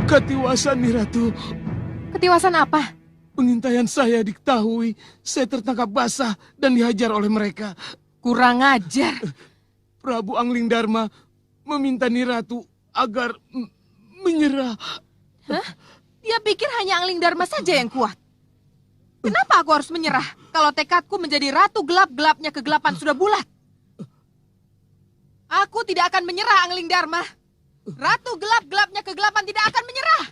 Ketiwasan, Nyi Ratu. Ketiwasan apa? Pengintaian saya diketahui. Saya tertangkap basah dan dihajar oleh mereka. Kurang ajar. Prabu Anglingdarma meminta Nyi Ratu agar menyerah. Hah? Dia pikir hanya Anglingdarma saja yang kuat. Kenapa aku harus menyerah kalau tekadku menjadi ratu gelap-gelapnya kegelapan sudah bulat? Aku tidak akan menyerah, Anglingdarma. Ratu gelap-gelapnya kegelapan tidak akan menyerah.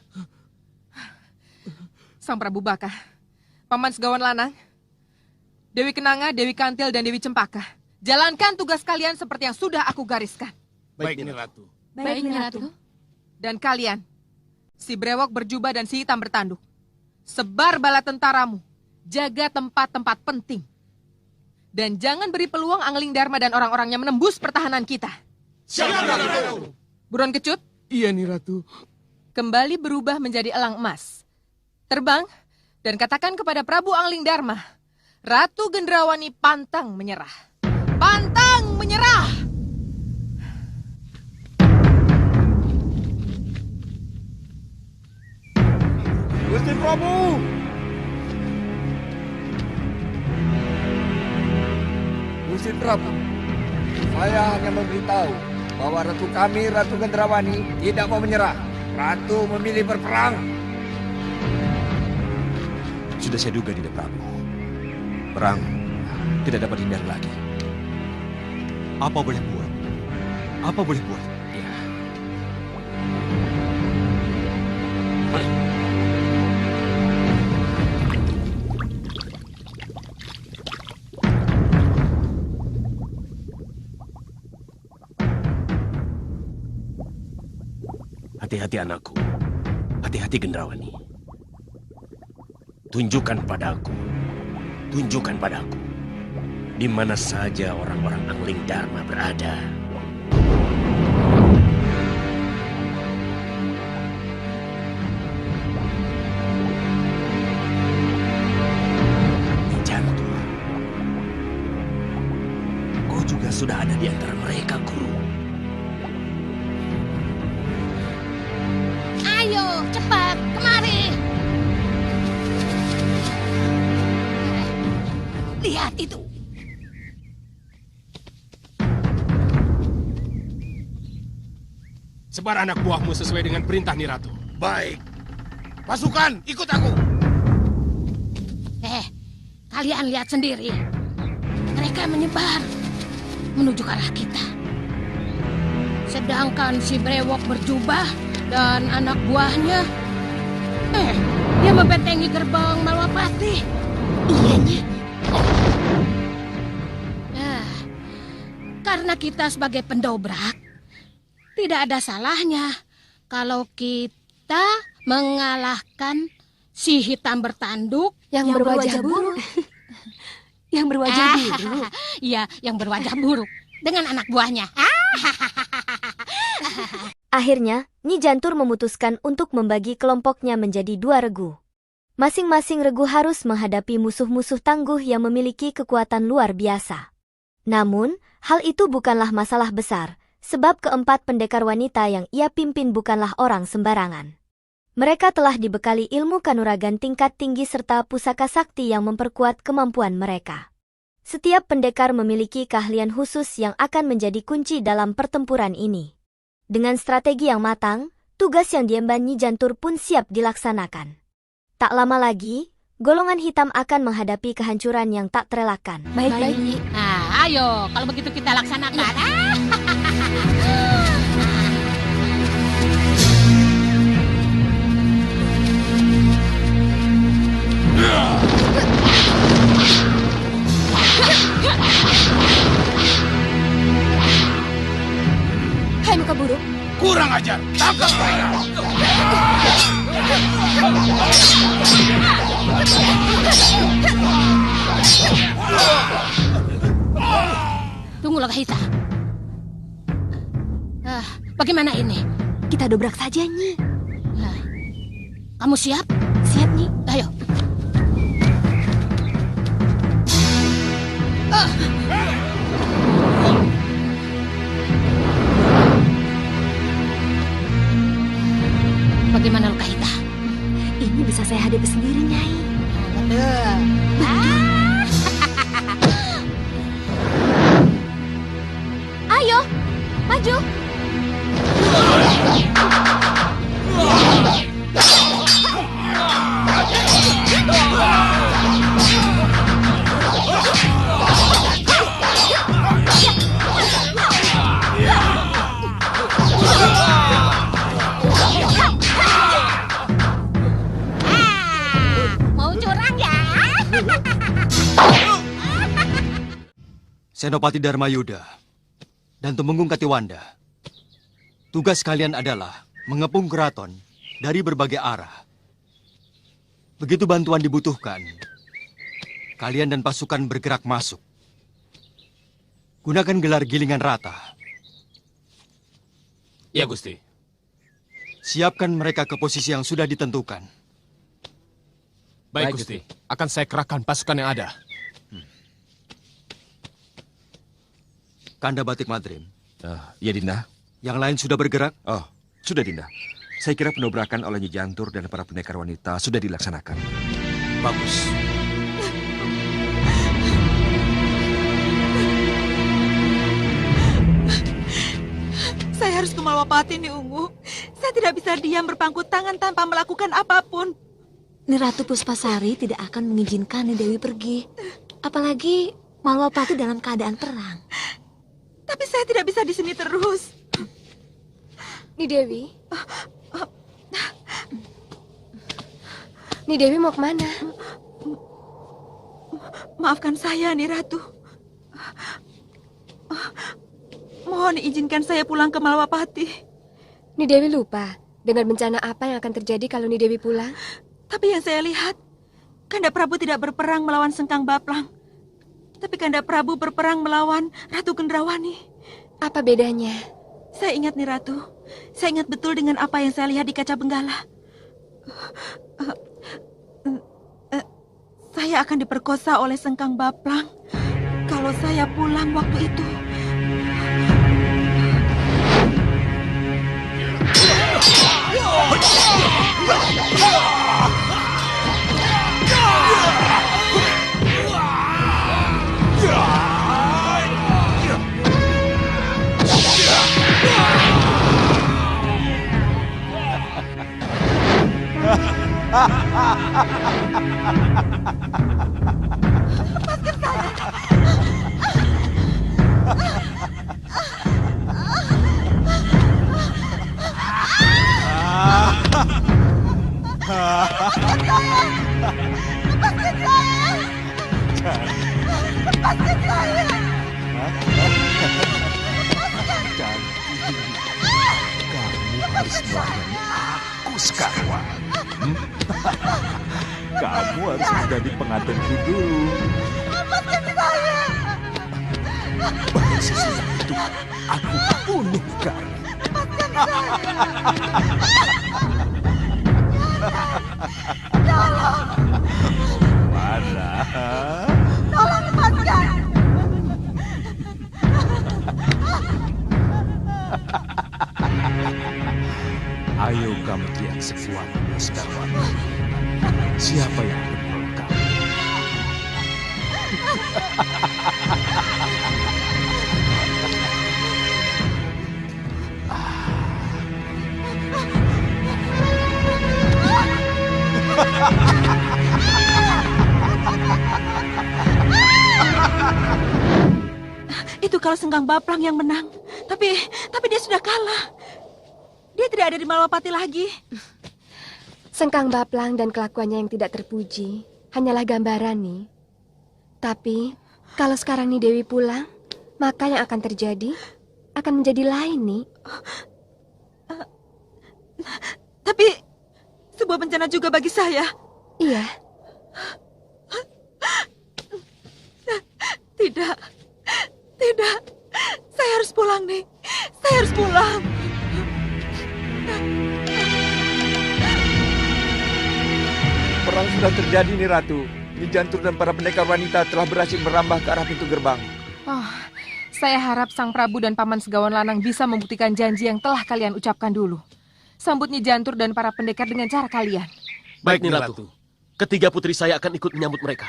Sang Prabu Baka, Paman Segawan Lanang, Dewi Kenanga, Dewi Kantil, dan Dewi Cempaka. Jalankan tugas kalian seperti yang sudah aku gariskan. Baik, Nyi Ratu. Baik, Nyi Ratu. Dan kalian, si Brewok berjubah dan si Hitam bertanduk. Sebar bala tentaramu. Jaga tempat-tempat penting. Dan jangan beri peluang Anglingdarma dan orang-orangnya menembus pertahanan kita. Siap, Ratu. Buruan Kecut, Iya, Nyi Ratu. kembali berubah menjadi elang emas. Terbang dan katakan kepada Prabu Anglingdarma, Ratu Gendrawani pantang menyerah. Pantang menyerah! Gusti Prabu! Gusti Prabu, saya hanya memberitahu bahwa ratu kami, Ratu Gendrawani, tidak mau menyerah. Ratu memilih berperang. Sudah saya duga, Dinda Prabu. Perang tidak dapat hindar lagi. Apa boleh buat? Apa boleh buat? Ya. Hati-hati anakku. Hati-hati Gendrawani. Tunjukkan padaku. Tunjukkan padaku. Di mana saja orang-orang Anglingdarma berada. Nyi Jantur. Kau juga sudah ada di antara mereka, Guru. Ayo, cepat, kemari. Lihat itu. Sebar anak buahmu sesuai dengan perintah Nyi Ratu. Baik. Pasukan, ikut aku. Kalian lihat sendiri. Mereka menyebar menuju ke arah kita. Sedangkan si Brewok berjubah dan anak buahnya, dia membentengi gerbang Malwapati. Iya, Nyi. Karena kita sebagai pendobrak, tidak ada salahnya kalau kita mengalahkan si Hitam bertanduk yang berwajah buruk. Yang berwajah buruk. Iya, yang berwajah buruk dengan anak buahnya. Akhirnya, Nyi Jantur memutuskan untuk membagi kelompoknya menjadi 2 regu. Masing-masing regu harus menghadapi musuh-musuh tangguh yang memiliki kekuatan luar biasa. Namun, hal itu bukanlah masalah besar, sebab keempat pendekar wanita yang ia pimpin bukanlah orang sembarangan. Mereka telah dibekali ilmu kanuragan tingkat tinggi serta pusaka sakti yang memperkuat kemampuan mereka. Setiap pendekar memiliki keahlian khusus yang akan menjadi kunci dalam pertempuran ini. Dengan strategi yang matang, tugas yang diemban Nyi Jantur pun siap dilaksanakan. Tak lama lagi, golongan hitam akan menghadapi kehancuran yang tak terelakkan. Baik. Nah, ayo, kalau begitu kita laksanakan. Hai muka buruk. Kurang ajar. Tangkap mereka. Tunggulah Hita. Bagaimana ini? Kita dobrak saja, Nyi. Kamu siap? Siap, Nyi. Ayo. Bagaimana luka kita? Ini bisa saya hadapi sendiri, Nyai. Betul. Ayo, maju. Mau curang ya? Senopati Dharmayuda dan Tumenggung Katiwanda, tugas kalian adalah mengepung keraton dari berbagai arah. Begitu bantuan dibutuhkan, kalian dan pasukan bergerak masuk. Gunakan gelar gilingan rata. Ya, Gusti. Siapkan mereka ke posisi yang sudah ditentukan. Baik, Gusti. Akan saya kerahkan pasukan yang ada. Kanda Batik Madrim, Ya, Dinda. yang lain sudah bergerak? Oh, sudah, Dinda. Saya kira penobrakan oleh Nyi Jantur dan para pendekar wanita sudah dilaksanakan. Bagus. Saya harus ke Malwapati, Ni Ungu. Saya tidak bisa diam berpangku tangan tanpa melakukan apapun. Ni Ratu Puspasari tidak akan mengizinkan Ni Dewi pergi. Apalagi Malwapati dalam keadaan perang. Tapi saya tidak bisa di sini terus. Ni Dewi? Ni Dewi mau kemana? Maafkan saya, Ni Ratu. Mohon izinkan saya pulang ke Malwapati. Ni Dewi lupa dengan bencana apa yang akan terjadi kalau Ni Dewi pulang? Tapi yang saya lihat, Kanda Prabu tidak berperang melawan Sengkang Baplang. Tapi Kanda Prabu berperang melawan Ratu Gendrawani. Apa bedanya? Saya ingat, Ni Ratu. Saya ingat betul dengan apa yang saya lihat di kaca benggala. Saya akan diperkosa oleh Sengkang Baplang kalau saya pulang waktu itu. Lepaskan saya. Lepaskan saya. Lepaskan saya. Kamu harus melayani aku sekarang. Kamu harus menjadi pengantinku dulu. Lepaskan saya. Baru sesudah itu aku bunuh kamu. Lepaskan saya. Tolong. Mana? Tolong lepaskan. Ayo kamu teriak sekuatnya sekarang. Siapa yang akan menolong kamu? Itu kalau Sengkang Baplang yang menang. Tapi dia sudah kalah. Dia tidak ada di Malwapati lagi. Sengkang Baplang dan kelakuannya yang tidak terpuji hanyalah gambaran nih. Tapi kalau sekarang Ni Dewi pulang, maka yang akan terjadi akan menjadi lain nih. Tapi sebuah bencana juga bagi saya. Iya. Tidak. Saya harus pulang nih. Saya harus pulang. Perang sudah terjadi, Ni Ratu. Nyi Jantur dan para pendekar wanita telah berhasil merambah ke arah pintu gerbang. Oh, saya harap Sang Prabu dan Paman Segawan Lanang bisa membuktikan janji yang telah kalian ucapkan dulu. sambut Nyi Jantur dan para pendekar dengan cara kalian. Baik, Nyi Ratu. Ketiga putri saya akan ikut menyambut mereka.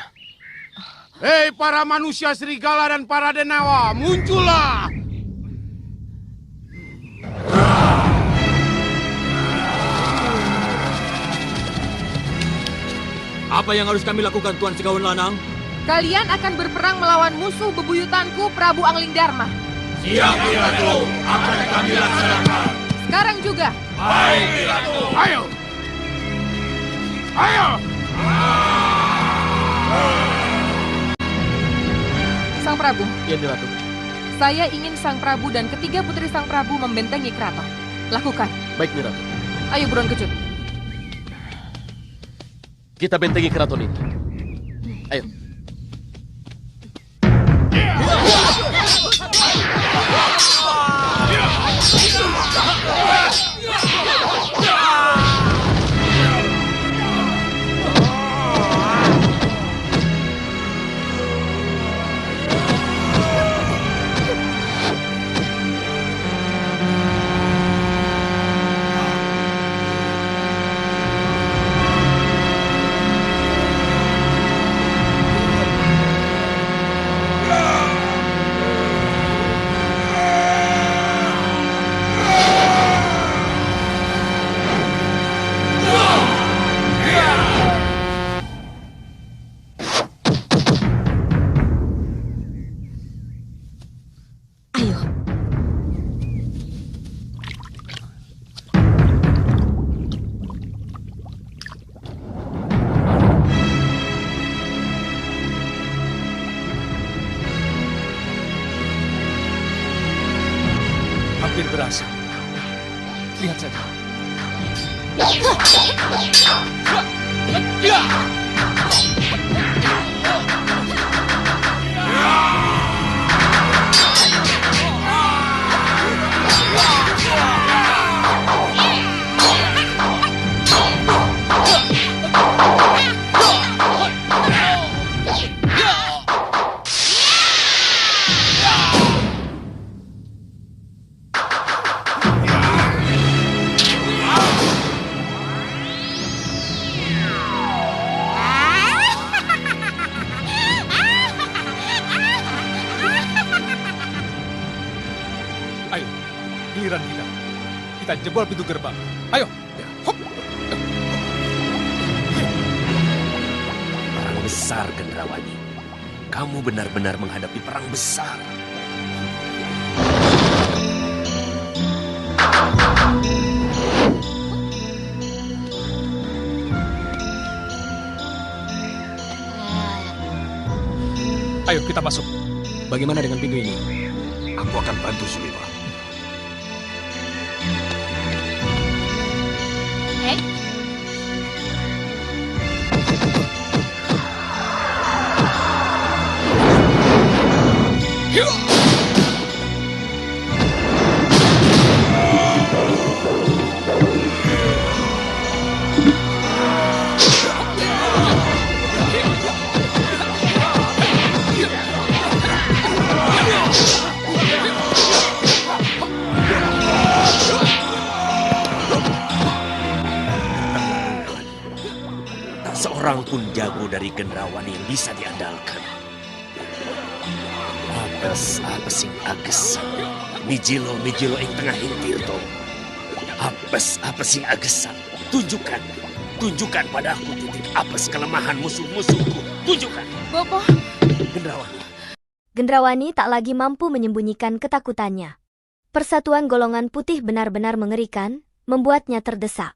Hei para manusia serigala dan para denawa, muncullah! Apa yang harus kami lakukan, Tuan Segawan Lanang? Kalian akan berperang melawan musuh bebuyutanku, Prabu Angling Dharma. Siap, Nyi Ratu. Akan kami laksanakan. Sekarang juga. Baik, Nyi Ratu. Ayo! Ayo! Sang Prabu. Ya, Nyi Ratu. Saya ingin Sang Prabu dan ketiga putri Sang Prabu membentengi keraton. Lakukan. Baik, Nyi Ratu. Ayo buruan kecut. Kita bentengi keraton ini. Ayo. Hampir berhasil. Lihat saja. Ayo, giliran kita. Kita jebol pintu gerbang. Ayo. Hop. Perang besar, Gendrawani. Kamu benar-benar menghadapi perang besar. Ayo kita masuk. Bagaimana dengan pintu ini? Aku akan bantu Sulima. Seorang pun jago dari Gendrawani yang bisa diandalkan. Apa sing agesan? Mijilo yang tengah hintir to. Apa sing agesan? Tunjukkan padaku titik apes kelemahan musuh-musuhku. Tunjukkan. Bopo. Gendrawani. Gendrawani tak lagi mampu menyembunyikan ketakutannya. Persatuan golongan putih benar-benar mengerikan, membuatnya terdesak.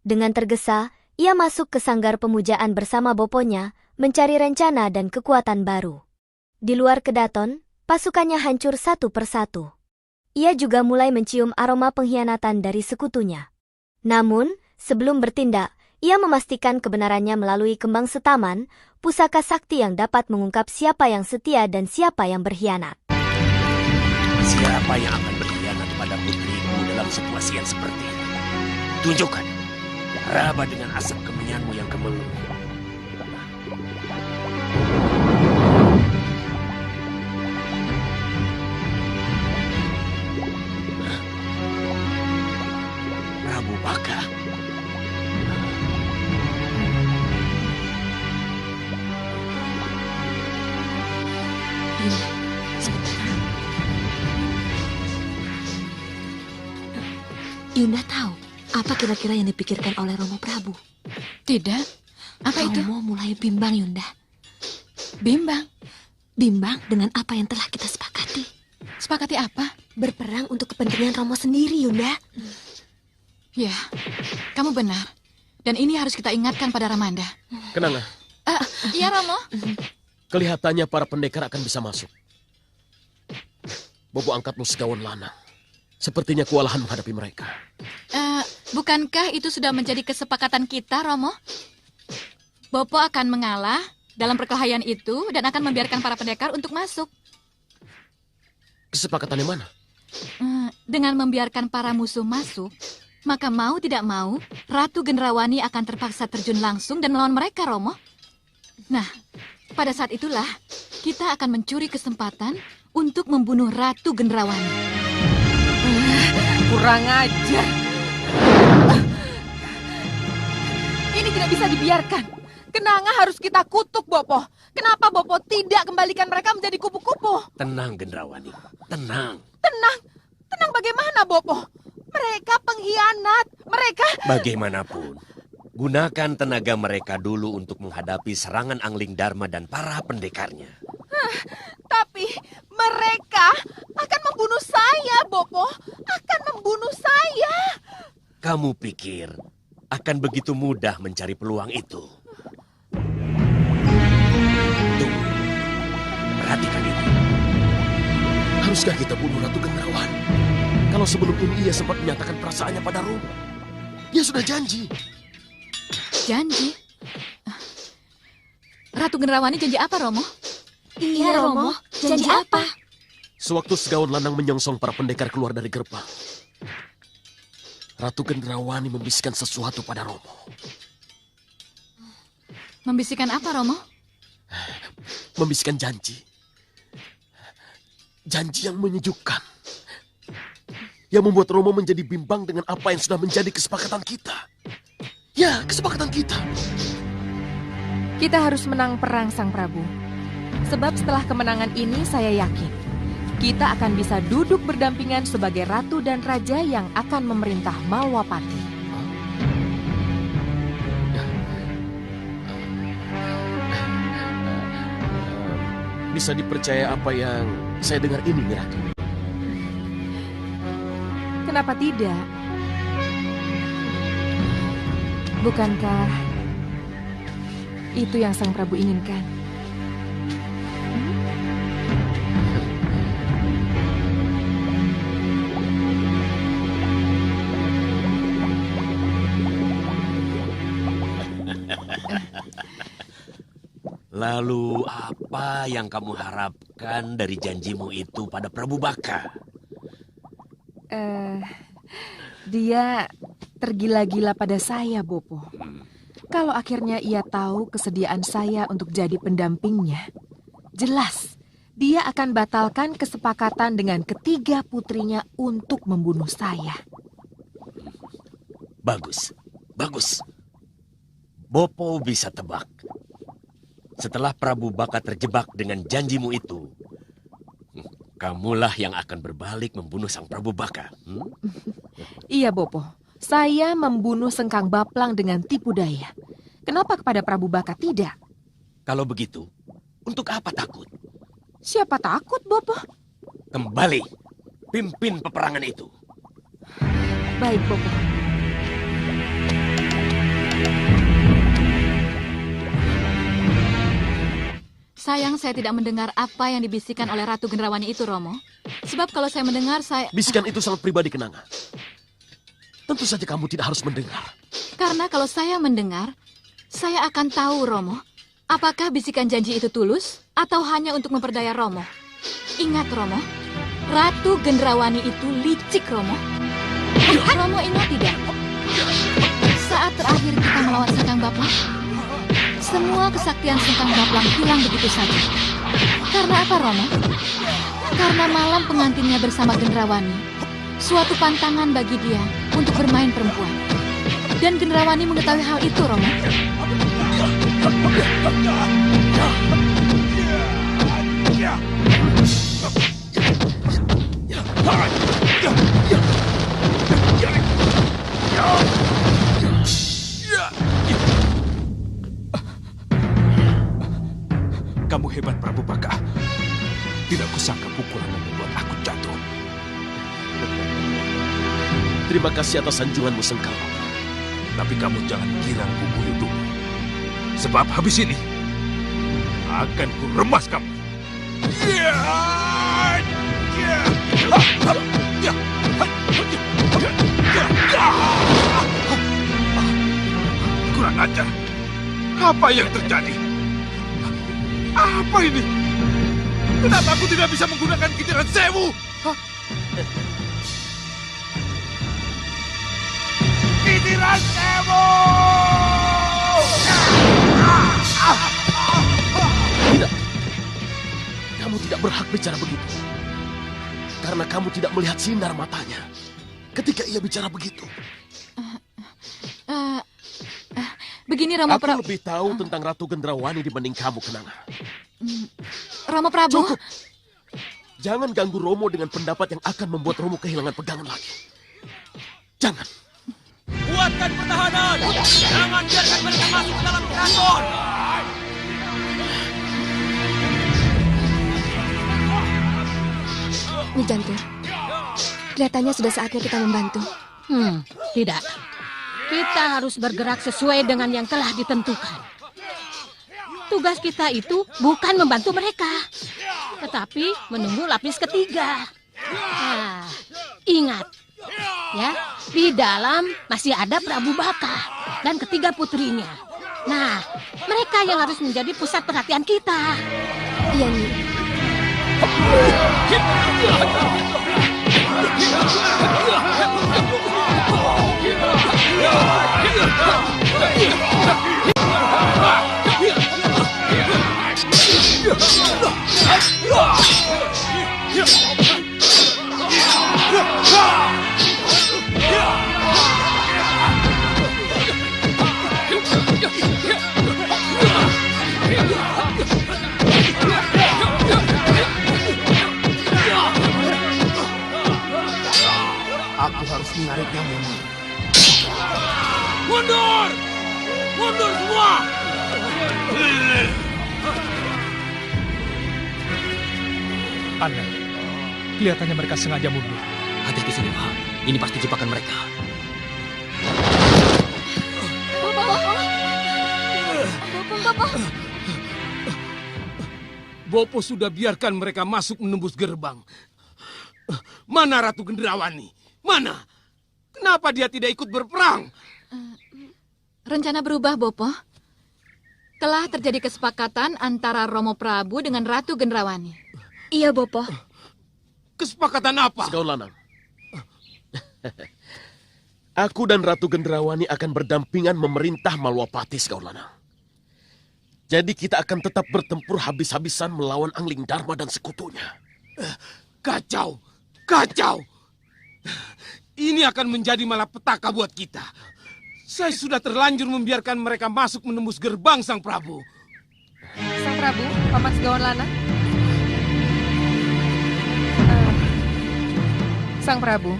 Dengan tergesa, ia masuk ke sanggar pemujaan bersama boponya, mencari rencana dan kekuatan baru. Di luar Kedaton, pasukannya hancur satu persatu. Ia juga mulai mencium aroma pengkhianatan dari sekutunya. Namun, sebelum bertindak, ia memastikan kebenarannya melalui kembang setaman, pusaka sakti yang dapat mengungkap siapa yang setia dan siapa yang berkhianat. Siapa yang akan berkhianat pada putriku dalam situasi yang seperti ini? Tunjukkan. Raba dengan asap kemenyanmu yang kemeluh. Prabu Bakti. Yunda. Yunda, sebentar. Yunda tahu apa kira-kira yang dipikirkan oleh Romo Prabu? Tidak. Apa itu? Romo mulai bimbang, Yunda. Bimbang? Bimbang dengan apa yang telah kita sepakati. Sepakati apa? Berperang untuk kepentingan Romo sendiri, Yunda. Ya, kamu benar. Dan ini harus kita ingatkan pada Ramanda. Kenanga, Iya, Romo. kelihatannya para pendekar akan bisa masuk. Bobo angkatmu segawan lanang. Sepertinya kewalahan menghadapi mereka. Bukankah itu sudah menjadi kesepakatan kita, Romo? Bopo akan mengalah dalam perkelahian itu dan akan membiarkan para pendekar untuk masuk. Kesepakatan yang mana? Dengan membiarkan para musuh masuk, maka mau tidak mau, Ratu Gendrawani akan terpaksa terjun langsung dan melawan mereka, Romo. Nah, pada saat itulah, kita akan mencuri kesempatan untuk membunuh Ratu Gendrawani. Kurang ajar. Ini tidak bisa dibiarkan. Kenanga harus kita kutuk, Bopo. Kenapa Bopo tidak kembalikan mereka menjadi kupu-kupu? Tenang, Gendrawani. Tenang. Tenang? Tenang bagaimana, Bopo? Mereka pengkhianat. Mereka... Bagaimanapun, gunakan tenaga mereka dulu untuk menghadapi serangan Angling Dharma dan para pendekarnya. Tapi mereka akan membunuh saya, Bopo. Akan membunuh saya. Kamu pikir akan begitu mudah mencari peluang itu? Tunggu. Perhatikan ini. Haruskah kita bunuh Ratu Gendrawani? Kalau sebelum ini ia sempat menyatakan perasaannya pada Romo. Dia sudah janji. Janji? Ratu Gendrawani janji apa, Romo? Iya, Romo. Janji apa? Sewaktu segawan lanang menyongsong para pendekar keluar dari gerbang, Ratu Gendrawani membisikkan sesuatu pada Romo. Membisikkan apa, Romo? Membisikkan janji. Janji yang menyejukkan. Yang membuat Romo menjadi bimbang dengan apa yang sudah menjadi kesepakatan kita. Ya, kesepakatan kita. Kita harus menang perang, Sang Prabu. Sebab setelah kemenangan ini saya yakin kita akan bisa duduk berdampingan sebagai ratu dan raja yang akan memerintah Malwapati. Bisa dipercaya apa yang saya dengar ini, Ratu? Kenapa tidak? Bukankah itu yang Sang Prabu inginkan? Lalu apa yang kamu harapkan dari janjimu itu pada Prabu Baka? Dia tergila-gila pada saya, Bopo. Kalau akhirnya ia tahu kesediaan saya untuk jadi pendampingnya, jelas dia akan batalkan kesepakatan dengan ketiga putrinya untuk membunuh saya. Bagus, bagus. Bopo bisa tebak. Setelah Prabu Baka terjebak dengan janjimu itu, kamulah yang akan berbalik membunuh Sang Prabu Baka. Iya, Bopo. Saya membunuh Sengkang Baplang dengan tipu daya. Kenapa kepada Prabu Baka tidak? Kalau begitu, untuk apa takut? Siapa takut, Bopo? Kembali, pimpin peperangan itu. Baik, Bopo. Sayang saya tidak mendengar apa yang dibisikkan oleh Ratu Gendrawani itu, Romo. Sebab kalau saya mendengar, Bisikan itu sangat pribadi, Kenanga. Tentu saja kamu tidak harus mendengar. Karena kalau saya mendengar, saya akan tahu, Romo, apakah bisikan janji itu tulus atau hanya untuk memperdaya Romo. Ingat, Romo, Ratu Gendrawani itu licik, Romo. Romo ingat tidak? Saat terakhir kita melawan Sengkang Baplang, semua kesaktian Sengkang Baplang hilang begitu saja. Karena apa, Romo? Karena malam pengantinnya bersama Gendrawani, suatu pantangan bagi dia untuk bermain perempuan. Dan Gendrawani mengetahui hal itu, Romo. Kamu hebat, Prabu Baka. Tidak kusangka pukulanmu membuat aku jatuh. Terima kasih atas sanjunganmu, Sengkala. Tapi kamu jangan kira kubunuh dulu. Sebab habis ini akan kuremas kamu. Kurang ajar. Apa yang terjadi? Apa ini? Kenapa aku tidak bisa menggunakan Kitiran Sewu? Kitiran Sewu! Tidak. Kamu tidak berhak bicara begitu. Karena kamu tidak melihat sinar matanya ketika ia bicara begitu. Begini, Romo Prabu. Aku lebih tahu tentang Ratu Gendrawani dibanding kamu, Kenanga. Romo Prabu. Cukup. Jangan ganggu Romo dengan pendapat yang akan membuat Romo kehilangan pegangan lagi. Jangan. Kuatkan pertahanan. Jangan biarkan mereka masuk ke dalam keraton. Nyi Jantur, kelihatannya sudah saatnya kita membantu. Tidak. Kita harus bergerak sesuai dengan yang telah ditentukan. Tugas kita itu bukan membantu mereka, tetapi menunggu lapis ketiga. Nah, ingat, ya, di dalam masih ada Prabu Baka dan ketiga putrinya. Nah, mereka yang harus menjadi pusat perhatian kita. Iya, Nyi. Aku harus menariknya mundur. Mundur! Mundur semua! Aneh. Kelihatannya mereka sengaja mundur. Hati-hati sini, Pak. Ini pasti jebakan mereka. Bopo sudah biarkan mereka masuk menembus gerbang. Mana Ratu Gendrawani? Mana? Kenapa dia tidak ikut berperang? Rencana berubah, Bopo. Telah terjadi kesepakatan antara Romo Prabu dengan Ratu Gendrawani. Iya, Bopo. Kesepakatan apa? Segaun Lanang. Aku dan Ratu Gendrawani akan berdampingan memerintah Malwapati, Segaun Lanang. Jadi kita akan tetap bertempur habis-habisan melawan Angling Dharma dan sekutunya. Kacau! Kacau! Ini akan menjadi malapetaka buat kita. Saya sudah terlanjur membiarkan mereka masuk menembus gerbang Sang Prabu. Sang Prabu, Paman Segawan Lanang. Sang Prabu,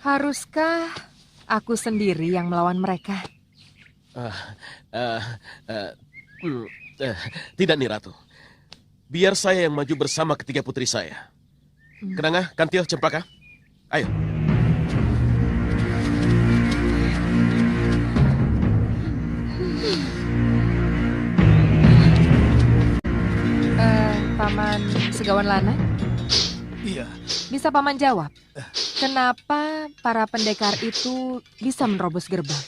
haruskah aku sendiri yang melawan mereka? Tidak nih, Ratu. Biar saya yang maju bersama ketiga putri saya. Kenanga, Kantil, Cempaka. Ayo. Paman Segawan Lanang? Iya. Bisa Paman jawab, kenapa para pendekar itu bisa menerobos gerbang?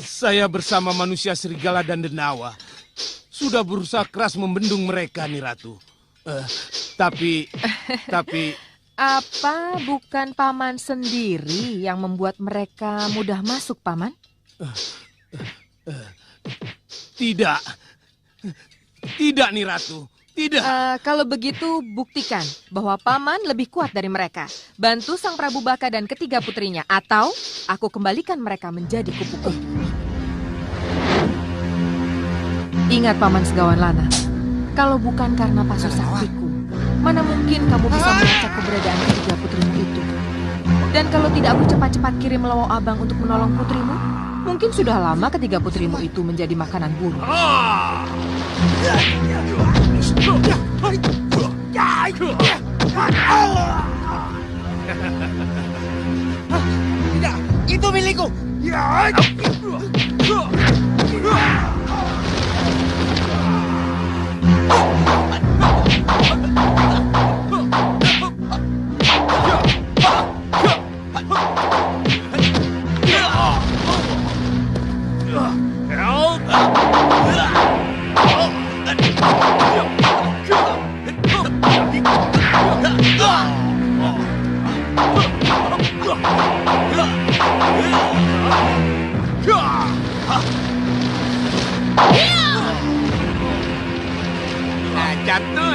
Saya bersama manusia serigala dan denawa sudah berusaha keras membendung mereka, nih Ratu. Tapi... Apa bukan Paman sendiri yang membuat mereka mudah masuk, Paman? Tidak. Tidak, nih Ratu. Tidak. Kalau begitu, buktikan bahwa Paman lebih kuat dari mereka. Bantu Sang Prabu Baka dan ketiga putrinya, atau aku kembalikan mereka menjadi kupu-kupu. Ingat Paman Segawan Lana, kalau bukan karena pasu saktiku, mana mungkin kamu bisa melacak keberadaan ketiga putrimu itu. Dan kalau tidak aku cepat-cepat kirim Lawo Abang untuk menolong putrimu, mungkin sudah lama ketiga putrimu itu menjadi makanan burung. Tidak, itu milikku. Nah, jatuh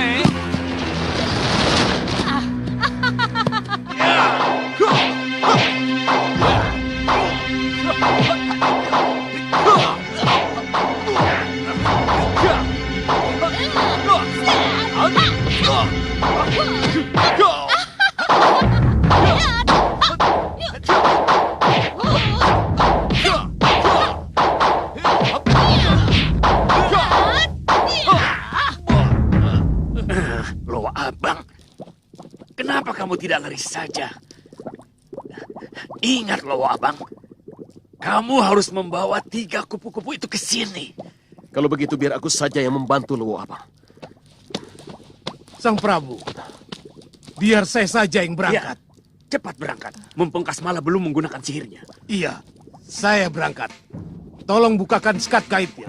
Lawo Abang, kenapa kamu tidak lari saja? Ingat Lawo Abang, kamu harus membawa 3 kupu-kupu itu ke sini. Kalau begitu biar aku saja yang membantu Lawo Abang. Sang Prabu, biar saya saja yang berangkat. Ya, cepat berangkat. Mumpung Kasmala belum menggunakan sihirnya. Iya, saya berangkat. Tolong bukakan sekat kaitnya.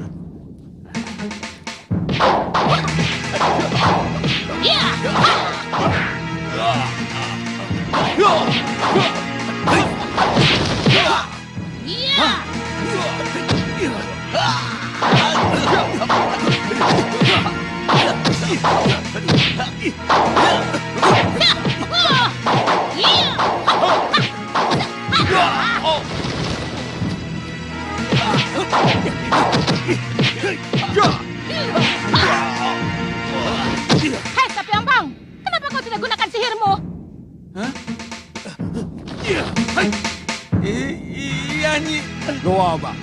Hei, Sapi Ambang, kenapa kau tidak gunakan sihirmu? Iya, Nyi. Lawo Abang,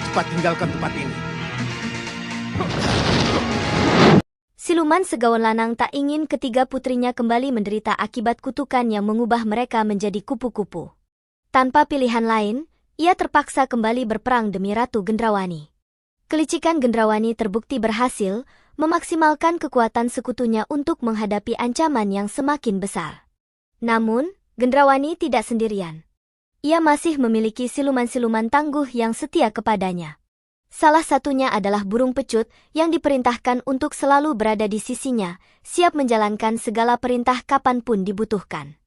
cepat tinggalkan tempat ini. Siluman Segawan Lanang tak ingin ketiga putrinya kembali menderita akibat kutukan yang mengubah mereka menjadi kupu-kupu. Tanpa pilihan lain, ia terpaksa kembali berperang demi Ratu Gendrawani. Kelicikan Gendrawani terbukti berhasil memaksimalkan kekuatan sekutunya untuk menghadapi ancaman yang semakin besar. Namun, Gendrawani tidak sendirian. Ia masih memiliki siluman-siluman tangguh yang setia kepadanya. Salah satunya adalah burung pecut yang diperintahkan untuk selalu berada di sisinya, siap menjalankan segala perintah kapanpun dibutuhkan.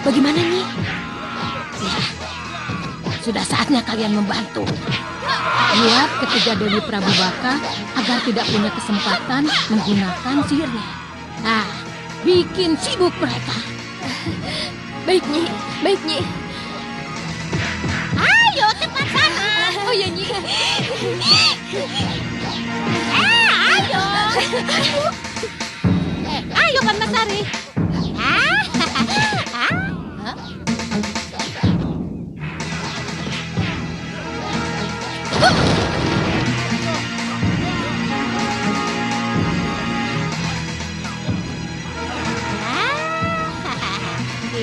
Bagaimana nih? Ya, sudah saatnya kalian membantu. Buat ketiga Dewi Prabu Baka agar tidak punya kesempatan menggunakan sihirnya. Nah, bikin sibuk mereka. Baik, Nyi. Baik, Nyi. Ayo cepat sana. Oh ya, Nyi. Ayo. Ayo kan Mas Ari.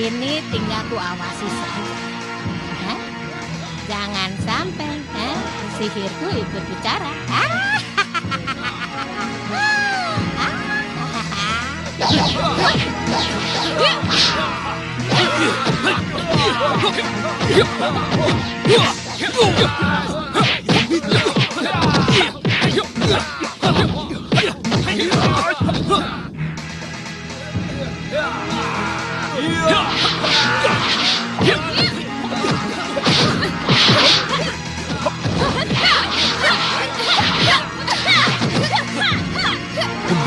ini tinggal ku awasi saja. Hah? Jangan sampai sihirku ikut bicara.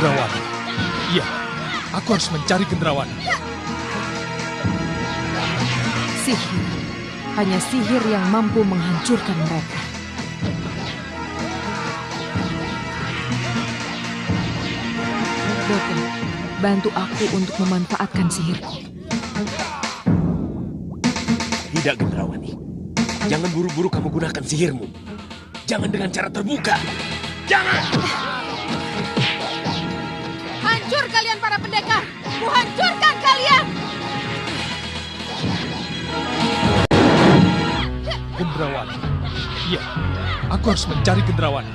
Gendrawani. Iya, aku harus mencari Gendrawani. Sihir. Hanya sihir yang mampu menghancurkan mereka. Boten, bantu aku untuk memanfaatkan sihirku. Tidak, Gendrawani. Jangan buru-buru kamu gunakan sihirmu. Jangan dengan cara terbuka. Jangan! Hancur kalian para pendekar! Kuhancurkan kalian! Gendrawani. Iya, aku harus mencari Gendrawani.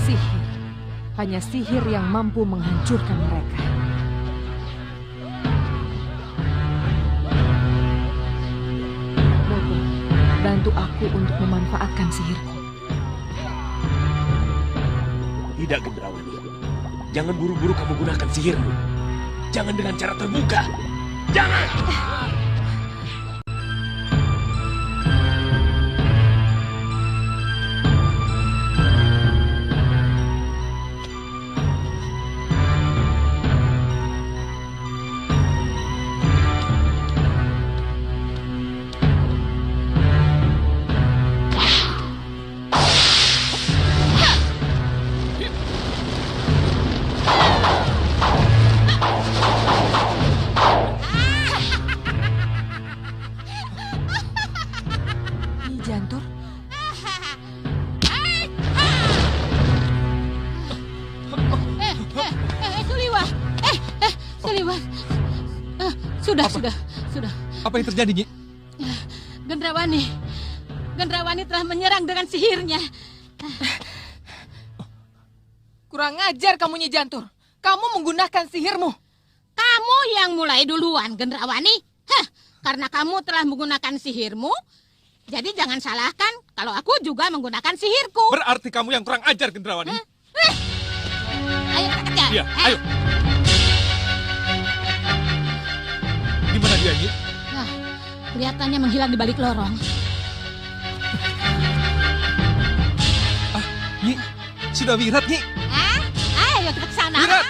Sihir. Hanya sihir yang mampu menghancurkan mereka. Bobo, bantu aku untuk memanfaatkan sihirku. Tidak, Gendrawani. Jangan buru-buru kamu gunakan sihirmu. Jangan dengan cara terbuka. Jangan! Jantur. Suliwah. Suliwah. Sudah. Apa yang terjadi, Nyi? Gendrawani telah menyerang dengan sihirnya. Kurang ajar kamu, Nyi Jantur. Kamu menggunakan sihirmu. Kamu yang mulai duluan, Gendrawani. Karena kamu telah menggunakan sihirmu, jadi jangan salahkan kalau aku juga menggunakan sihirku. Berarti kamu yang kurang ajar, Gendrawani. Ayo kita kejar. Iya, ayo. Di mana dia, Nyi? Kelihatannya menghilang di balik lorong. Nyi, sudah Wirat, Nyi. Ayo kita ke sana. Wirat!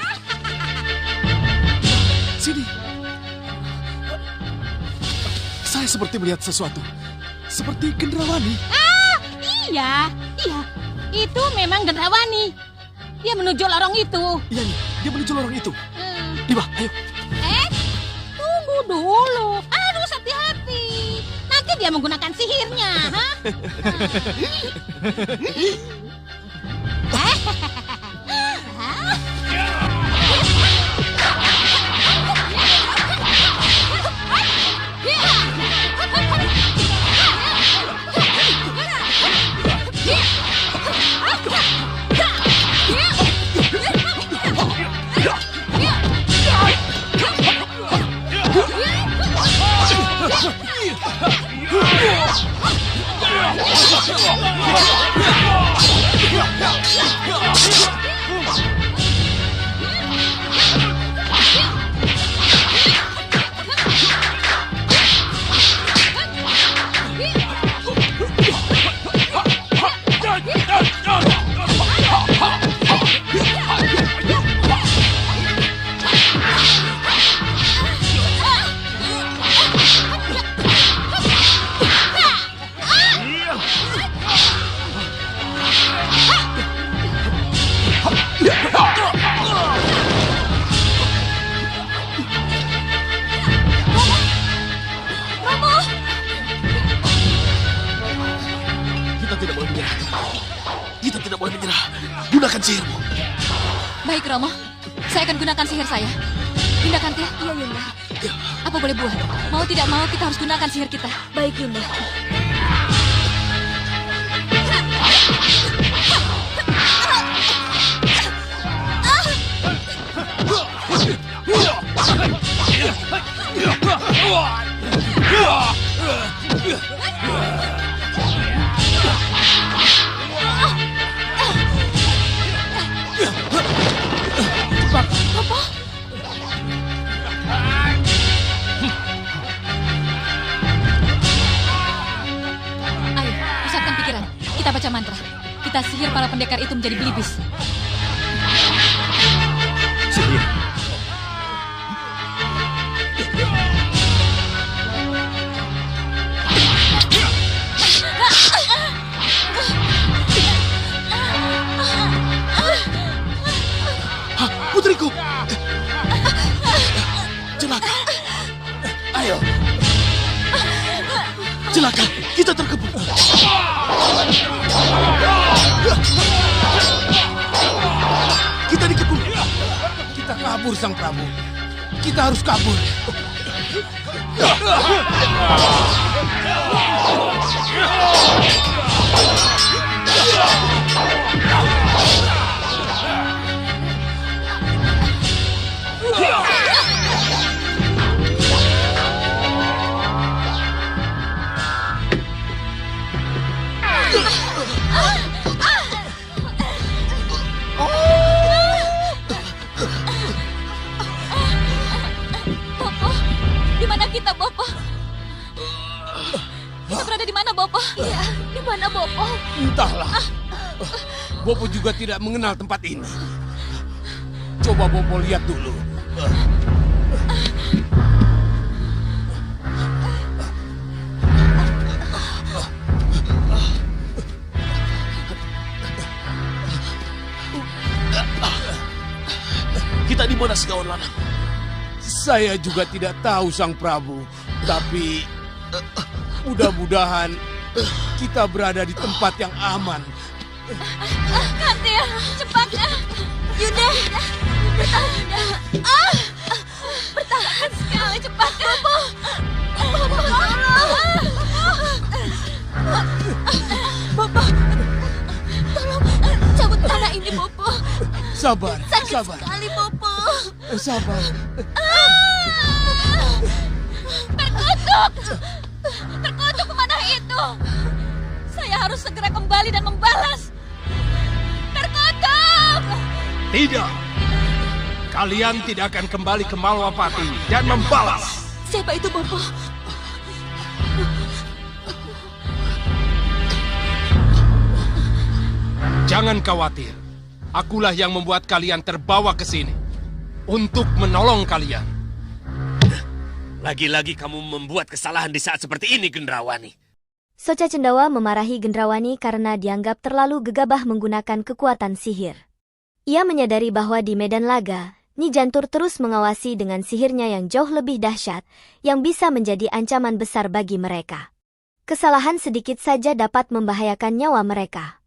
Sini. Saya seperti melihat sesuatu. Seperti Gendrawani. Iya. Itu memang Gendrawani. Dia menuju lorong itu. Iya, Nyi. Dia menuju lorong itu. Diba, ayo. Tunggu dulu. Harus hati-hati. Nanti dia menggunakan sihirnya. Kita tidak boleh menyerah. Gunakan sihirmu. Baik, Romo. Saya akan gunakan sihir saya. Tindakan Yunda Kantia. Iya, Yunda. Apa boleh buat? Mau tidak mau kita harus gunakan sihir kita. Baik, Yunda. Ayo, pusatkan pikiran. Kita baca mantra. Kita sihir para pendekar itu menjadi belibis. Sihir. Putriku! Celaka! Ayo! Celaka! Kita terkepung! Kita dikepung! Kita kabur, Sang Prabu. Kita harus kabur. Bopo, di mana kita, Bopo? Kita berada di mana, Bopo? Iya, di mana Bopo? Entahlah. Bopo juga tidak mengenal tempat ini. Coba Bopo lihat dulu. Kita di mana, Segawan Lanang? Saya juga tidak tahu, Sang Prabu. Tapi mudah-mudahan kita berada di tempat yang aman. Kantia, cepat. Yunda. Bertahan, Yunda. Bertahan sekali, cepat. Bopo. Bopo, tolong. Bopo. Tolong, cabut tanah ini, Bopo. Sabar, Sakit sabar. sekali, Bopo. Sabar. Terkutuk! Terkutuk pemanah itu! Saya harus segera kembali dan membalas! Terkutuk! Tidak. Kalian tidak akan kembali ke Malwapati dan membalas. Siapa itu, Bopo? Jangan khawatir. Akulah yang membuat kalian terbawa ke sini. Untuk menolong kalian. Lagi-lagi kamu membuat kesalahan di saat seperti ini, Gendrawani. Soca Cendawa memarahi Gendrawani karena dianggap terlalu gegabah menggunakan kekuatan sihir. Ia menyadari bahwa di medan laga, Nyi Jantur terus mengawasi dengan sihirnya yang jauh lebih dahsyat, yang bisa menjadi ancaman besar bagi mereka. Kesalahan sedikit saja dapat membahayakan nyawa mereka.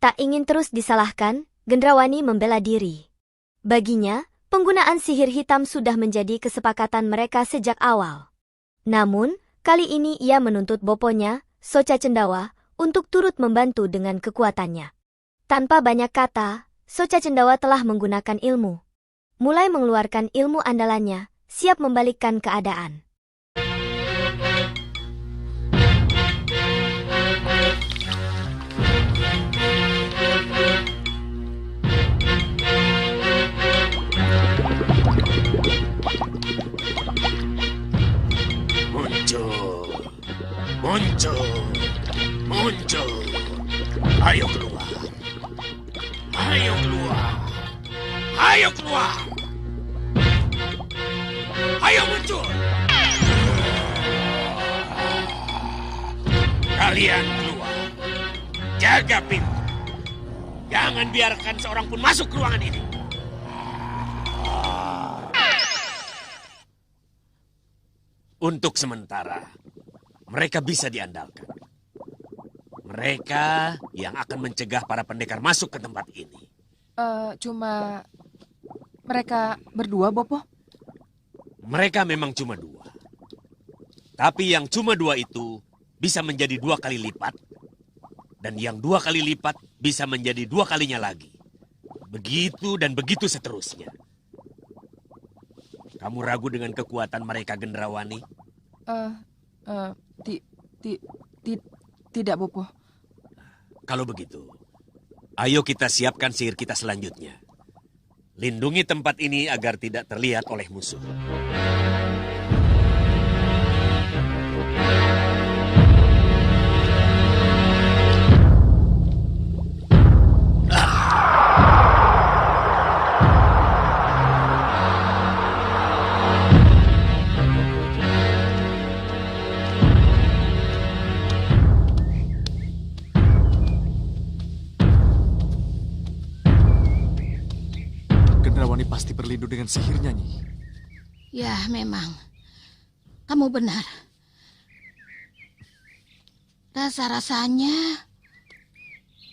Tak ingin terus disalahkan, Gendrawani membela diri. Baginya, penggunaan sihir hitam sudah menjadi kesepakatan mereka sejak awal. Namun, kali ini ia menuntut boponya, Soca Cendawa, untuk turut membantu dengan kekuatannya. Tanpa banyak kata, Soca Cendawa telah menggunakan ilmu. Mulai mengeluarkan ilmu andalannya, siap membalikkan keadaan. Muncul. Ayo keluar. Ayo keluar. Ayo keluar. Ayo muncul. Kalian keluar. Jaga pintu. Jangan biarkan seorang pun masuk ke ruangan ini. Untuk sementara, mereka bisa diandalkan. Mereka yang akan mencegah para pendekar masuk ke tempat ini. Cuma mereka berdua, Bopo? Mereka memang cuma 2. Tapi yang cuma 2 itu bisa menjadi 2 kali lipat. Dan yang 2 kali lipat bisa menjadi 2 kalinya lagi. Begitu dan begitu seterusnya. Kamu ragu dengan kekuatan mereka, Gendrawani? Tidak, Bopo. Kalau begitu, ayo kita siapkan sihir kita selanjutnya. Lindungi tempat ini agar tidak terlihat oleh musuh. Gendrawani pasti berlindung dengan sihirnya, Nyi. Ya, memang. Kamu benar. Rasa-rasanya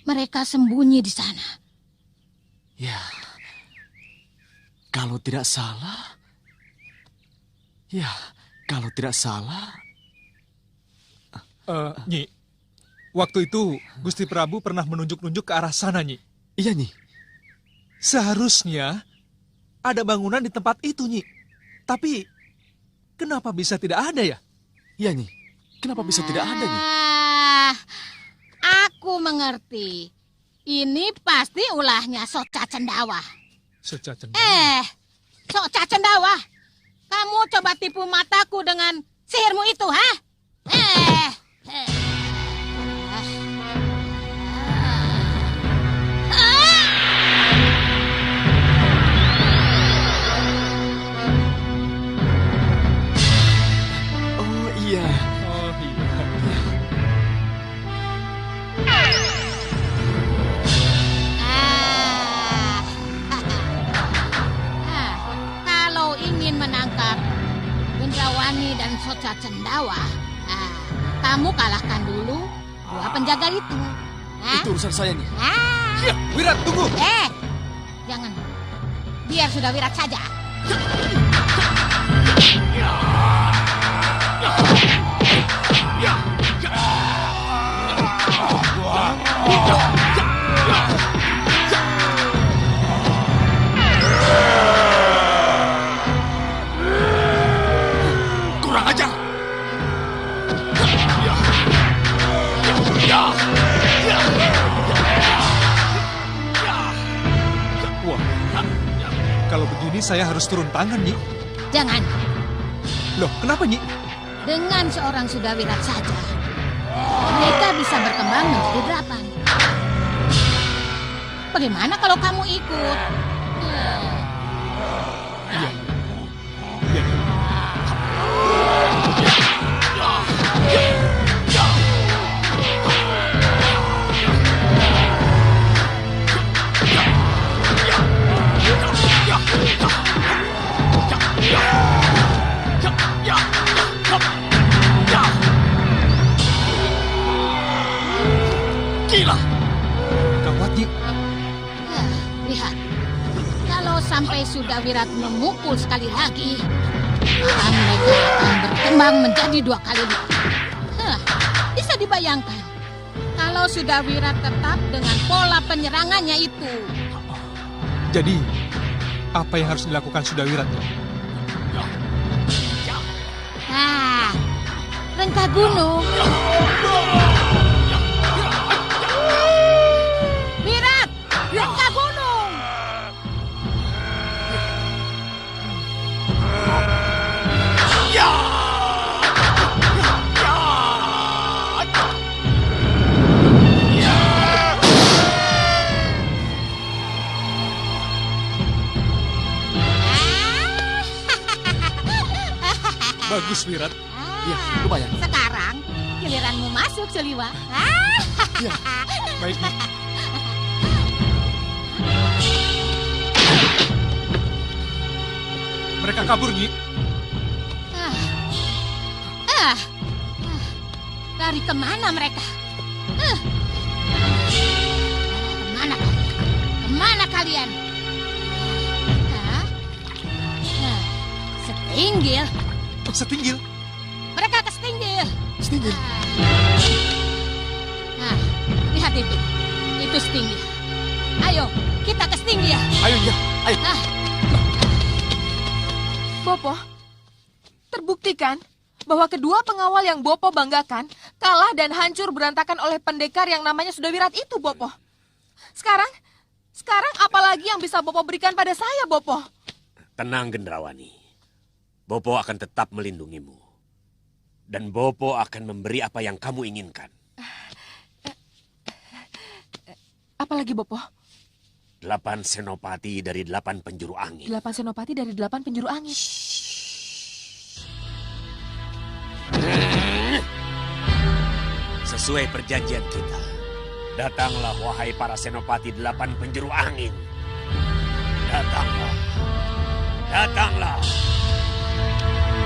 mereka sembunyi di sana. Ya, kalau tidak salah... Nyi, waktu itu Gusti Prabu pernah menunjuk-nunjuk ke arah sana, Nyi. Iya, Nyi. Seharusnya ada bangunan di tempat itu, Nyi. Tapi kenapa bisa tidak ada ya? Iya, Nyi. Kenapa bisa tidak ada, Nyi? Aku mengerti. Ini pasti ulahnya Soca Cendawa. Soca Cendawa? Soca Cendawa. Kamu coba tipu mataku dengan sihirmu itu, ha? Oh iya. Kalau ingin menangkap Gendrawani dan Soca Cendawa, kamu kalahkan dulu 2 penjaga itu. Itu urusan saya, Nyi. Ya, Wirat, tunggu. Jangan. Biar sudah Wirat saja. Kurang ajar. Wah, kalau begini saya harus turun tangan, Nyi. Jangan. Loh, kenapa, Nyi? Dengan seorang Sudawirat saja, mereka bisa berkembang menjadi 8. Bagaimana kalau kamu ikut? Iya. Gila. Gawat, Nyi. Lihat. Kalau sampai Sudawirat memukul sekali lagi, maka mereka akan berkembang menjadi 2 kali lipat. Bisa dibayangkan kalau Sudawirat tetap dengan pola penyerangannya itu. Jadi, apa yang harus dilakukan Sudawirat? Rengka gunung. Wirat, rengka gunung. Bagus, Wirat. Ya, lumayan. Sekarang giliranmu masuk, Seliwa. Ya, baik, Nyi. Mereka kabur, Nyi. Lari kemana mereka? Kemana kalian? Setinggil. Setinggil? Mereka ke Setinggil. Setinggil? Nah, lihat itu. Itu Setinggil. Ayo, kita ke Setinggil. Ayo, ya. Ayo. Nah. Bopo, terbukti kan bahwa kedua pengawal yang Bopo banggakan kalah dan hancur berantakan oleh pendekar yang namanya Sudawirat itu, Bopo. Sekarang apalagi yang bisa Bopo berikan pada saya, Bopo? Tenang, Gendrawani. Bopo akan tetap melindungimu. Dan Bopo akan memberi apa yang kamu inginkan. Apalagi, Bopo? 8 senopati dari 8 penjuru angin. 8 senopati dari 8 penjuru angin. Sesuai perjanjian kita, datanglah wahai para senopati 8 penjuru angin. Datanglah. Datanglah.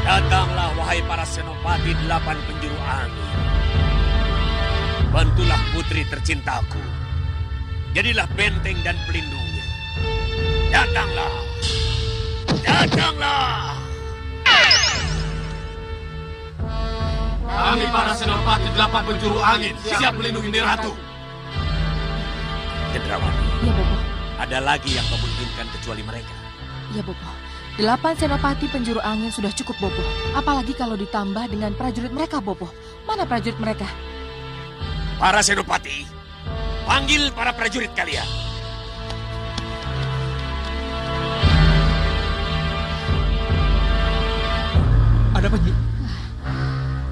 Datanglah wahai para senopati 8 penjuru angin. Bantulah putri tercintaku. Jadilah benteng dan pelindungnya. Datanglah. Datanglah. Kami para senopati 8 penjuru angin siap melindungi Niratu. Gendrawani. Ya, Bopo. Ada lagi yang kamu inginkan kecuali mereka? Ya, Bopo. 8 senopati penjuru angin sudah cukup, Bopo. Apalagi kalau ditambah dengan prajurit mereka, Bopo. Mana prajurit mereka? Para senopati, panggil para prajurit kalian. Ada apa, Nyi?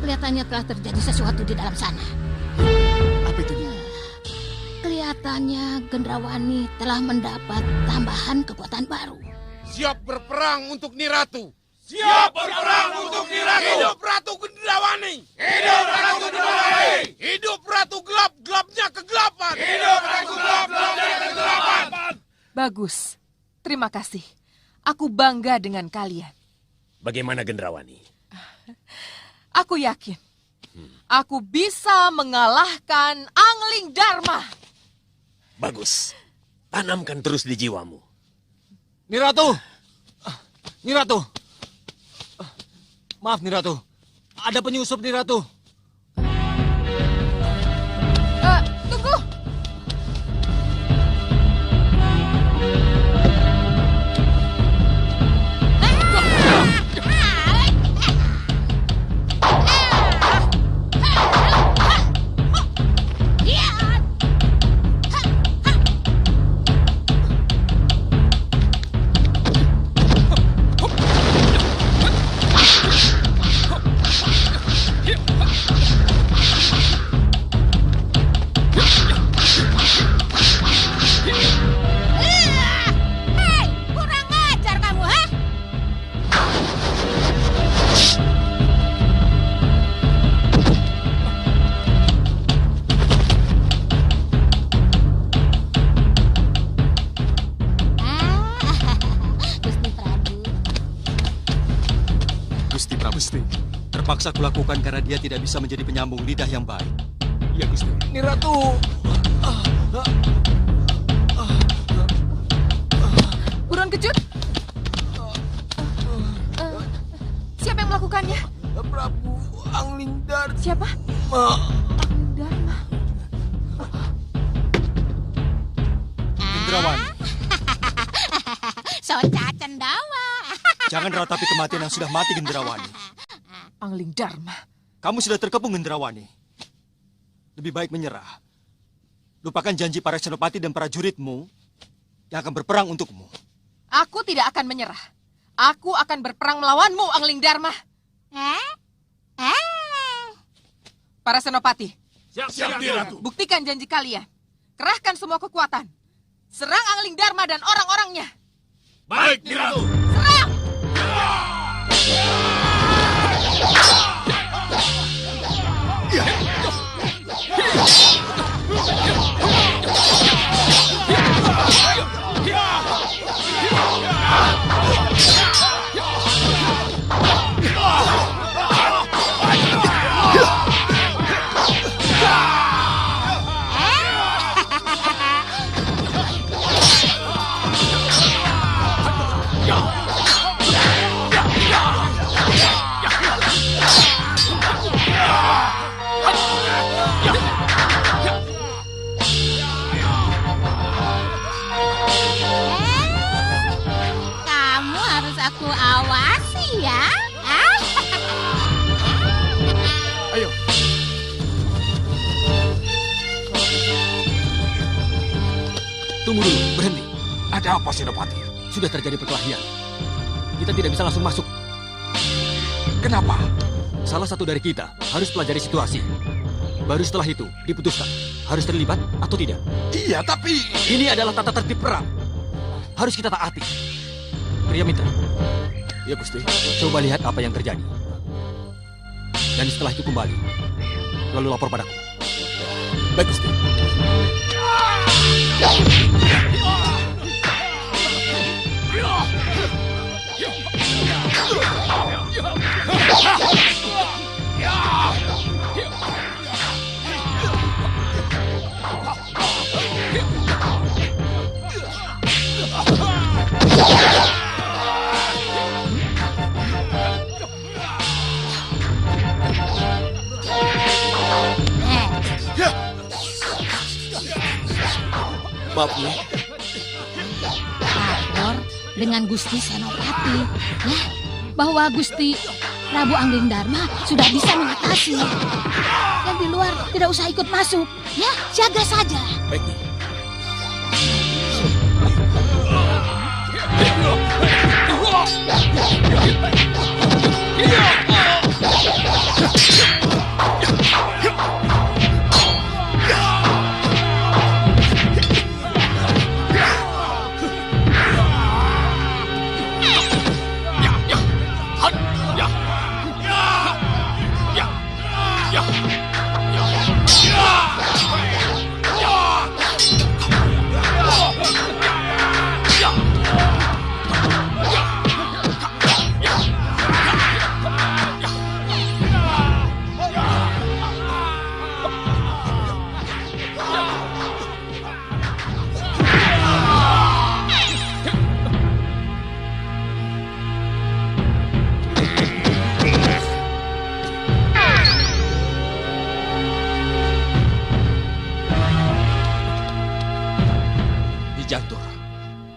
Kelihatannya telah terjadi sesuatu di dalam sana. Apa itu, Nyi? Kelihatannya Gendrawani telah mendapat tambahan kekuatan baru. Siap berperang untuk Niratu. Siap berperang untuk Niratu. Hidup Ratu Gendrawani. Hidup Ratu Gendrawani. Hidup Ratu Gelap, gelapnya kegelapan. Hidup Ratu Gelap, gelapnya kegelapan. Bagus. Terima kasih. Aku bangga dengan kalian. Bagaimana, Gendrawani? Aku yakin. Aku bisa mengalahkan Angling Dharma. Bagus. Tanamkan terus di jiwamu. Niratu! Niratu! Maaf, Niratu. Ada penyusup, Niratu. Tunggu! Terpaksa kulakukan karena dia tidak bisa menjadi penyambung lidah yang baik. Ya, Gusti. Niratu! Buruan kejut. Siapa yang melakukannya? Prabu Angling Dharma. Siapa? Angling Dharma. Gendrawani. Soca Cendawa. Jangan ratapi kematian yang sudah mati, Gendrawani. Angling Dharma. Kamu sudah terkepung, Gendrawani. Lebih baik menyerah. Lupakan janji para senopati dan prajuritmu yang akan berperang untukmu. Aku tidak akan menyerah. Aku akan berperang melawanmu, Angling Dharma. Para senopati. Siap, Niratu. Buktikan janji kalian. Kerahkan semua kekuatan. Serang Angling Dharma dan orang-orangnya. Baik, Niratu. Serang! Tunggu dulu, berhenti. Ada apa, Senopati? Sudah terjadi perkelahian. Kita tidak bisa langsung masuk. Kenapa? Salah satu dari kita harus pelajari situasi. Baru setelah itu diputuskan harus terlibat atau tidak. Iya, tapi... Ini adalah tata tertib perang. Harus kita taati. Pria Mitra. Ya, Gusti. Coba lihat apa yang terjadi. Dan setelah itu kembali. Lalu lapor padaku. Baik, Gusti. Maaf, ya. Lapor dengan Gusti Senopati, ya, bahwa Gusti Prabu Anglingdarma sudah bisa mengatasi. Dan di luar tidak usah ikut masuk, ya, jaga saja. Baik.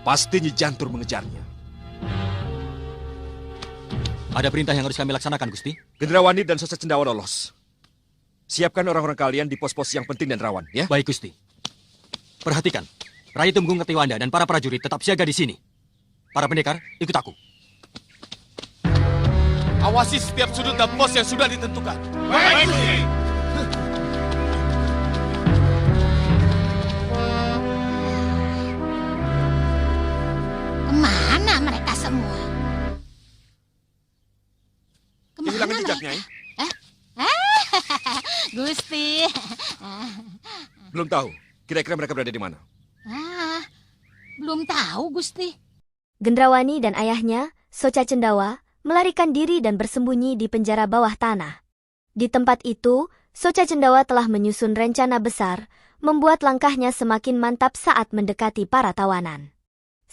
Pasti Nyi Jantur mengejarnya. Ada perintah yang harus kami laksanakan, Gusti. Gendrawani dan Sosa Cendawa lolos. Siapkan orang-orang kalian di pos-pos yang penting dan rawan, ya? Baik, Gusti. Perhatikan, Rai Tumenggung Ketiwanda dan para prajurit tetap siaga di sini. Para pendekar, ikut aku. Awasi setiap sudut dan pos yang sudah ditentukan. Baik, Gusti. Kemana mereka semua? Kehilangan jejaknya, ya? Gusti. Belum tahu. Kira-kira mereka berada di mana? Belum tahu, Gusti. Gendrawani dan ayahnya, Soca Cendawa, melarikan diri dan bersembunyi di penjara bawah tanah. Di tempat itu, Soca Cendawa telah menyusun rencana besar, membuat langkahnya semakin mantap saat mendekati para tawanan.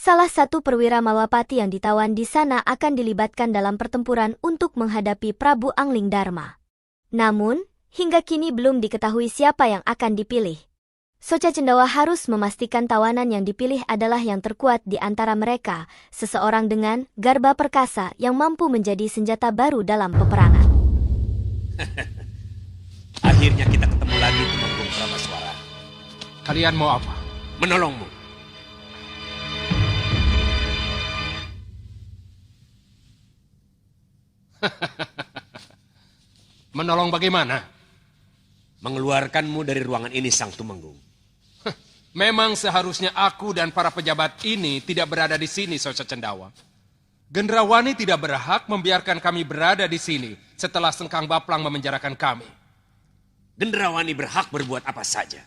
Salah satu perwira Malwapati yang ditawan di sana akan dilibatkan dalam pertempuran untuk menghadapi Prabu Anglingdarma. Namun, hingga kini belum diketahui siapa yang akan dipilih. Soca Cendawa harus memastikan tawanan yang dipilih adalah yang terkuat di antara mereka, seseorang dengan garba perkasa yang mampu menjadi senjata baru dalam peperangan. Akhirnya kita ketemu lagi, Tumenggung Prameswara. Kalian mau apa? Menolongmu. Menolong bagaimana? Mengeluarkanmu dari ruangan ini, Sang Tumenggung. Memang seharusnya aku dan para pejabat ini tidak berada di sini, Soca Cendawa. Gendrawani tidak berhak membiarkan kami berada di sini setelah Sengkang Baplang memenjarakan kami. Gendrawani berhak berbuat apa saja.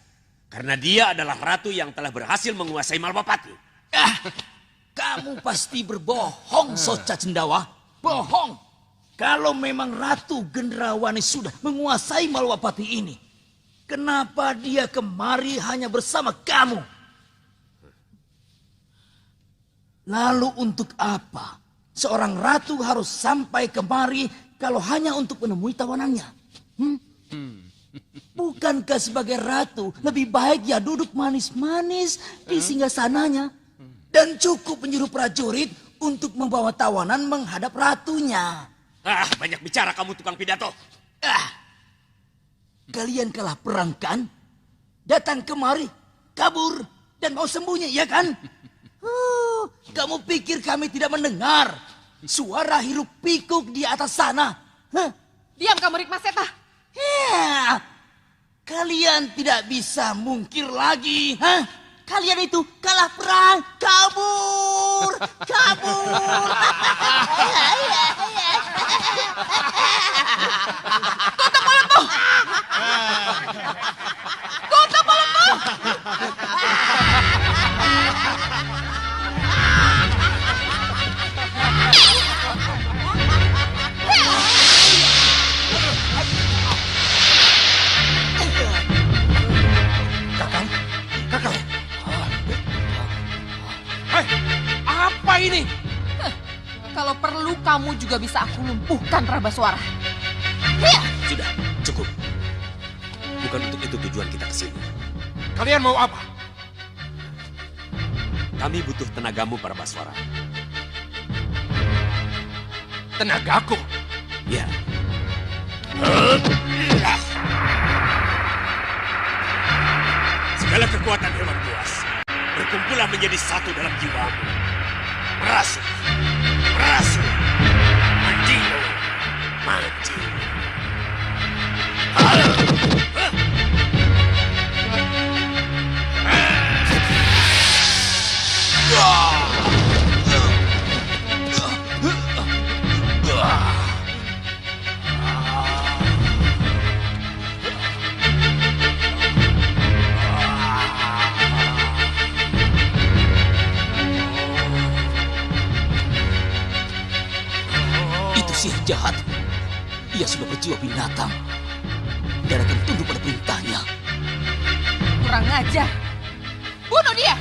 Karena dia adalah ratu yang telah berhasil menguasai Malwapati. Kamu pasti berbohong, Soca Cendawa. Bohong. Kalau memang Ratu Gendrawani sudah menguasai Malwapati ini, kenapa dia kemari hanya bersama kamu? Lalu untuk apa seorang ratu harus sampai kemari kalau hanya untuk menemui tawanannya? Bukankah sebagai ratu lebih baik ya duduk manis-manis di singgasananya dan cukup menyuruh prajurit untuk membawa tawanan menghadap ratunya? Banyak bicara kamu, tukang pidato. Kalian kalah perang kan? Datang kemari, kabur, dan mau sembunyi, ya kan? Kamu pikir kami tidak mendengar suara hiruk pikuk di atas sana? Diam kamu, Rikma Seta. Ya, kalian tidak bisa mungkir lagi. Kalian itu kalah perang, kabur, kabur. Tutup mulutmu! Tutup mulutmu! Apa ini? Kalau perlu kamu juga bisa aku lumpuhkan Prabaswara. Sudah, cukup. Bukan untuk itu tujuan kita ke sini. Kalian mau apa? Kami butuh tenagamu, Prabaswara. Tenagaku? Ya. Segala kekuatan hewan buas berkumpulan menjadi satu dalam jiwamu. Merasa, merasa, manjio, manji. Jahat. Ia sudah berjiwa binatang. Dia akan tunduk pada perintahnya. Kurang ajar. Bunuh dia!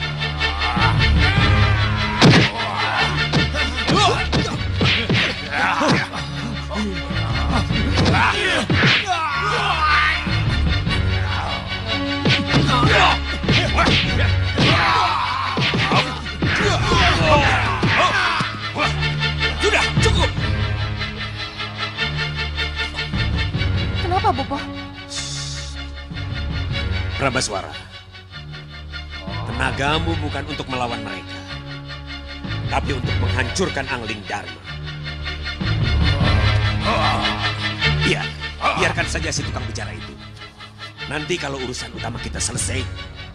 Sudah, cukup. Kenapa, Bopo? Prabaswara, tenagamu bukan untuk melawan mereka, tapi untuk menghancurkan Angling Dharma. Biarkan saja si tukang bicara itu. Nanti kalau urusan utama kita selesai,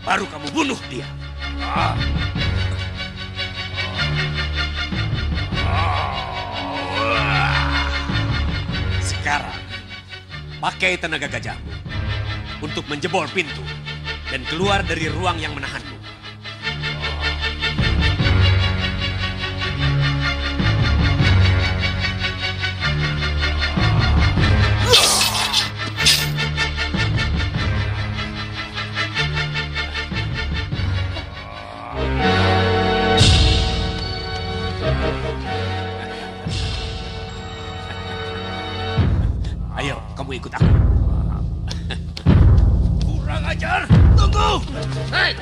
baru kamu bunuh dia. Sekarang, pakai tenaga gajahmu untuk menjebol pintu dan keluar dari ruang yang menahanmu. Ayo, kamu ikut aku. Kurang ajar, tunggu! Hei!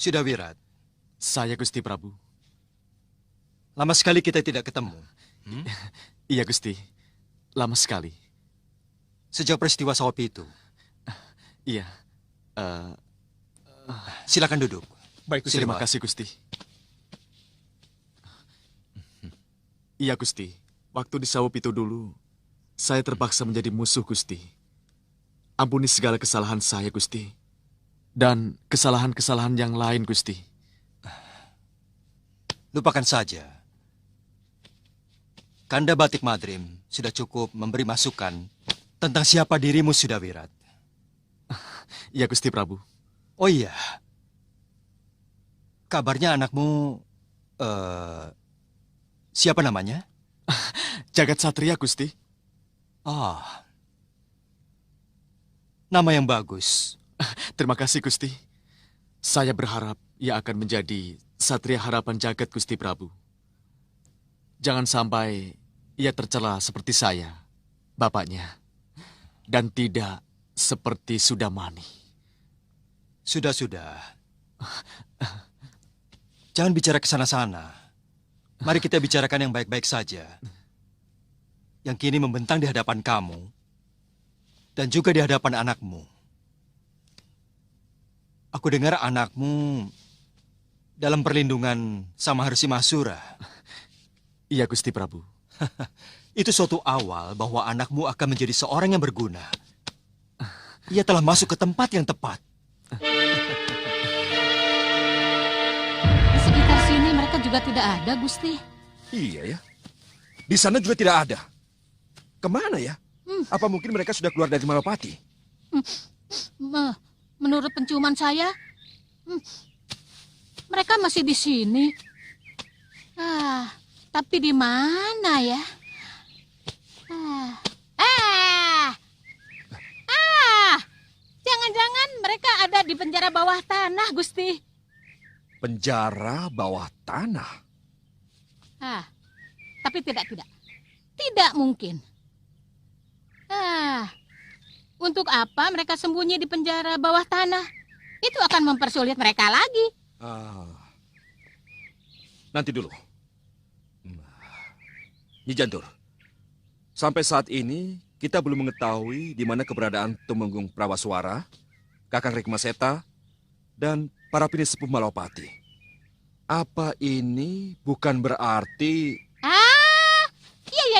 Sudah Wirat. Saya Gusti Prabu. Lama sekali kita tidak ketemu. Iya Gusti, lama sekali. Sejak peristiwa Sawapi itu. Iya. Silakan duduk. Baik Gusti. Terima kasih Gusti. Iya Gusti, waktu di Sawapi itu dulu, saya terpaksa menjadi musuh Gusti. Ampuni segala kesalahan saya Gusti. Dan kesalahan-kesalahan yang lain Gusti. Lupakan saja. Kanda Batik Madrim sudah cukup memberi masukan tentang siapa dirimu sudah Wirat. Iya Gusti Prabu. Oh iya. Kabarnya anakmu siapa namanya? Jagat Satria Gusti. Ah. Nama yang bagus. Terima kasih Gusti. Saya berharap ia akan menjadi Satria Harapan Jagat Gusti Prabu. Jangan sampai ia tercela seperti saya, bapaknya. dan tidak seperti Sudamani. Sudah. Jangan bicara ke sana-sana. Mari kita bicarakan yang baik-baik saja. Yang kini membentang di hadapan kamu dan juga di hadapan anakmu. Aku dengar anakmu dalam perlindungan sama Harsi Mahsura. Iya, Gusti Prabu. Itu suatu awal bahwa anakmu akan menjadi seorang yang berguna. Ia telah masuk ke tempat yang tepat. Di sekitar sini mereka juga tidak ada, Gusti. Iya ya. Di sana juga tidak ada. Kemana ya? Apa mungkin mereka sudah keluar dari Malapati? Menurut penciuman saya, mereka masih di sini. Tapi di mana ya? Jangan-jangan mereka ada di penjara bawah tanah, Gusti. Penjara bawah tanah? Tapi tidak. Tidak mungkin. Untuk apa mereka sembunyi di penjara bawah tanah? Itu akan mempersulit mereka lagi. Nanti dulu. Nyi Jantur, sampai saat ini kita belum mengetahui di mana keberadaan Tumenggung Prawaswara, Kakang Rikmaseta, dan para pinisepuh Malapati. Apa ini bukan berarti...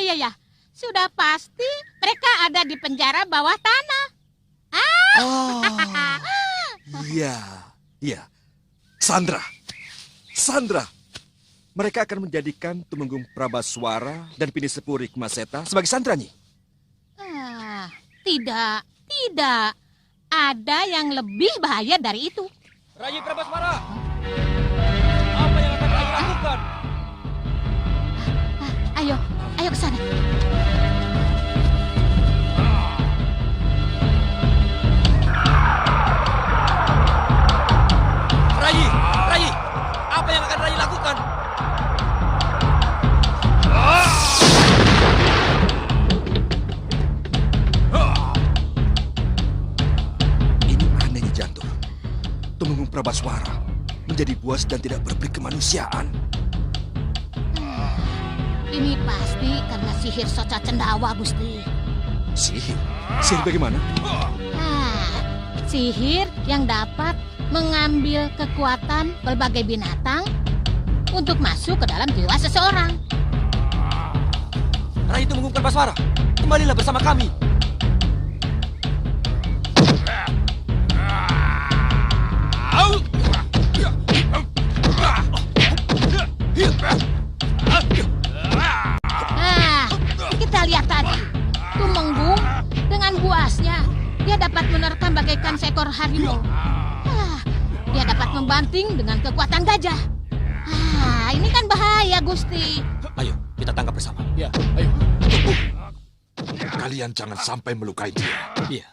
Iya. Sudah pasti mereka ada di penjara bawah tanah. Iya. Sandra. Mereka akan menjadikan Tumenggung Prabaswara dan Pinisepuh Rikmaseta sebagai sandra, Nyi. Tidak. Ada yang lebih bahaya dari itu. Rayi Prabaswara, apa yang akan Rayi lakukan? Ayo ke sana. Rayi, apa yang akan Rayi lakukan? Ini anehnya Jantur. Tumenggung Prabaswara menjadi buas dan tidak berperi kemanusiaan. Ini pasti karena sihir Soca Cendawa, Gusti. Sihir? Sihir bagaimana? Sihir yang dapat mengambil kekuatan berbagai binatang untuk masuk ke dalam jiwa seseorang. Rayi Tumenggung Prabaswara, kembalilah bersama kami. Kita lihat tadi, Tumenggung dengan buasnya, dia dapat menerkam bagaikan seekor harimau. Dia dapat membanting dengan kekuatan gajah. Ini kan bahaya, Gusti. Ayo, kita tangkap bersama. Ya, ayo. Kalian jangan sampai melukai dia. Iya.